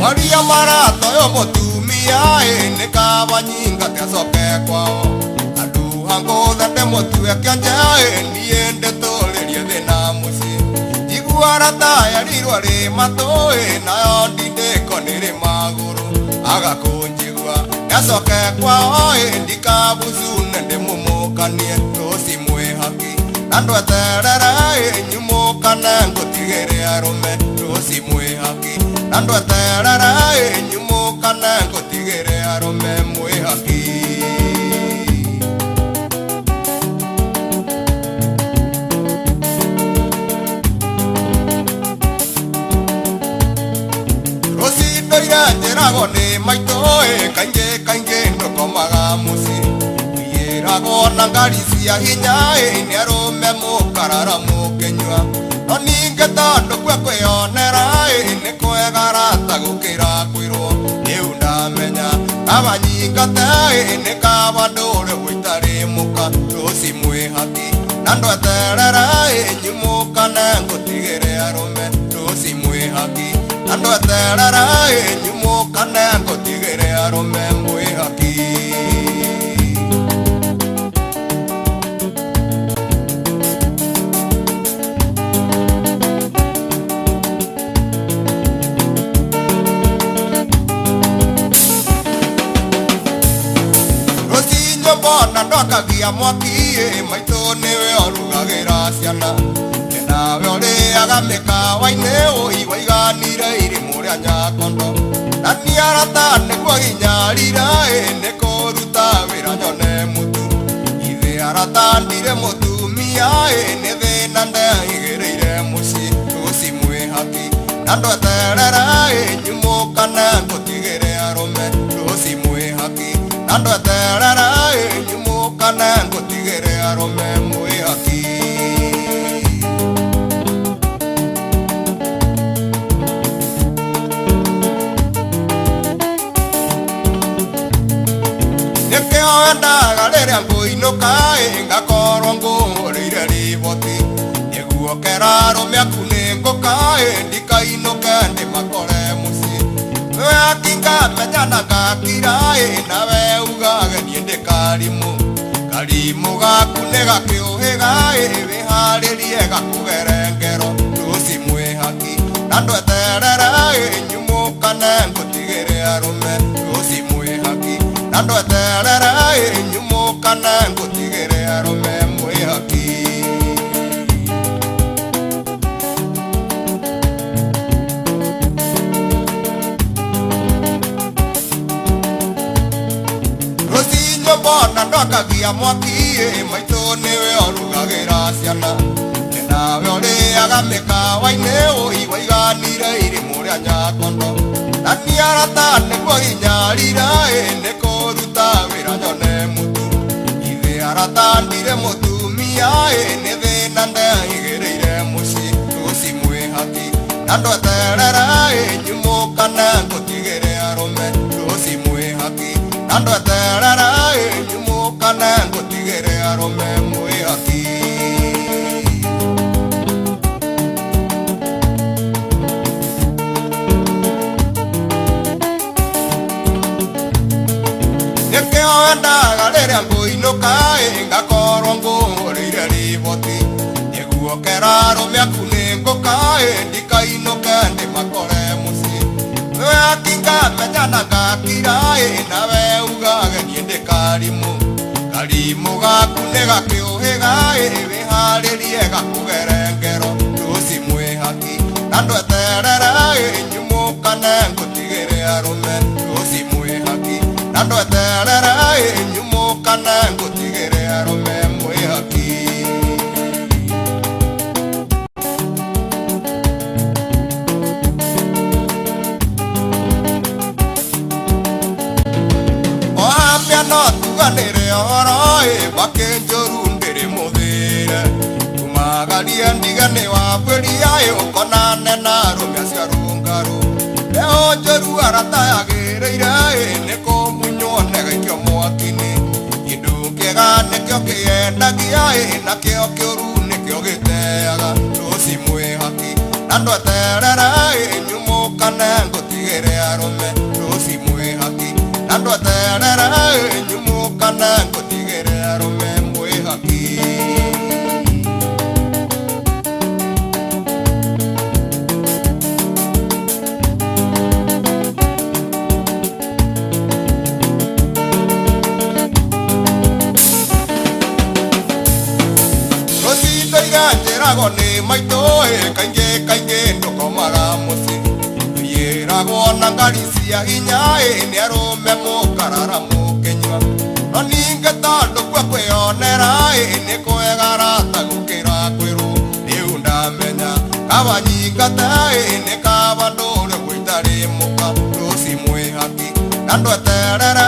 Maria marato yo mutumia ni kabanyinga tesoke kwao andu hango thande mutue kianja ni ende tolerie thina muci iguara taya rirwa ri matoe na ndindeko niri maguru agakunjigwa gasoke kwao ndikabuzune ndimumukanie tosi mwihaki nandweterera nyumukane ngutigire arume tosi mwihaki nandweterera nyumukane ngutigire arume mwihaki rosindo iranjerago ni maitoe kainge ndokomaga muci irago na ngari cia hinya ni arume mukarara mukenywa no ninge tondu kwe kwionera ni kwegarata gukira kwirwo riu ndamenya abanyingate ni kabandure gwitari muka ruci mwihaki na ndweterera nyumukane ngutigire arume ruci mwihaki na ndweterera nyumukane ngutigire arume mwihaki bona ndwakagia mwaki maito niwe orugagira ciana nawe uriaga mikawa-ini waiganire irimu ria nyakondo na niarata niguo ginyarira ni kuruta wira nyone mutu ithe aratandire mutumia ni thina ndehigiriire muci ruci mwihaki na ndweterera nyumukane ngutigire arume ruci mwihaki na ndweterera nyumukane ngutigire arume mwihaki nikio endaga riria nguinuka ngakorwo ngurire riboti niguo kera arume aku ni nguka ndikainuke ndimakore muci weakinga menyana ngakira nawe ugagenie ndikarimu gaku ni gakiuhiga wiharirie gakugere ngero ruci mwihaki na ndweterera nyumukane ngutigire arume ruci mwihaki na ndweterera nyumukane ngutigire arume mwihaki bona ndwakagia mwaki maito niwe orugagira ciana nawe uriaga mikawa-ini waiganire irimu ria nyakondo na niarata niguo ginyarira ni kuruta wira nyone mutu ithe aratandire mutumia ni thina ndehigiriire muci ruci mwihaki na ndweterera nyumukane ngutigire arume ruci mwihaki na ndweterera nyumukane ngutigire arume mwihaki nikio endaga riria nguinuka ngakorwo ngurire riboti niguo kera arume aku ni nguka ndikainuke ndimakore muci weakinga menyana ngakira nawe ugagenie ndikarimu gaku ni gakiuhiga wiharirie gakugere ngero ruci mwihaki na ndweterera nyumukane ngutigire arume ruci mwihaki na ndweterera nyumukane ngutigire arume mwihaki no tuganire oro bakenjoru ndiri muthire tumagaria ndigane wa bweria ukonane na rumya cia rungaru leo njoru aratayagiriire niko munyone gaikio mwakini indu kiega nikio kiendagia nakio kiuru nikio giteaga ruci mwihaki na ndweterera nyumukane nguti ngũtigĩre arũme rũci mwĩhaki na ndweterera nyumũkana ngũtigĩre arũme mwĩhaki. Njĩragwo nĩ maitũ kaingĩ kaingĩ ndũkomaga mũciĩ, wĩragwo na ngari cia hinya nĩ arũme mũkarara mũkĩnyua, no ningĩ tondũ kwa kwĩyonera nĩ kwegara ta gũkĩra kwĩrwo. Rĩu ndamenya kaba nyingate nĩ kaba ndũre gwĩtarĩ mũka rũci mwĩhaki na ndweterere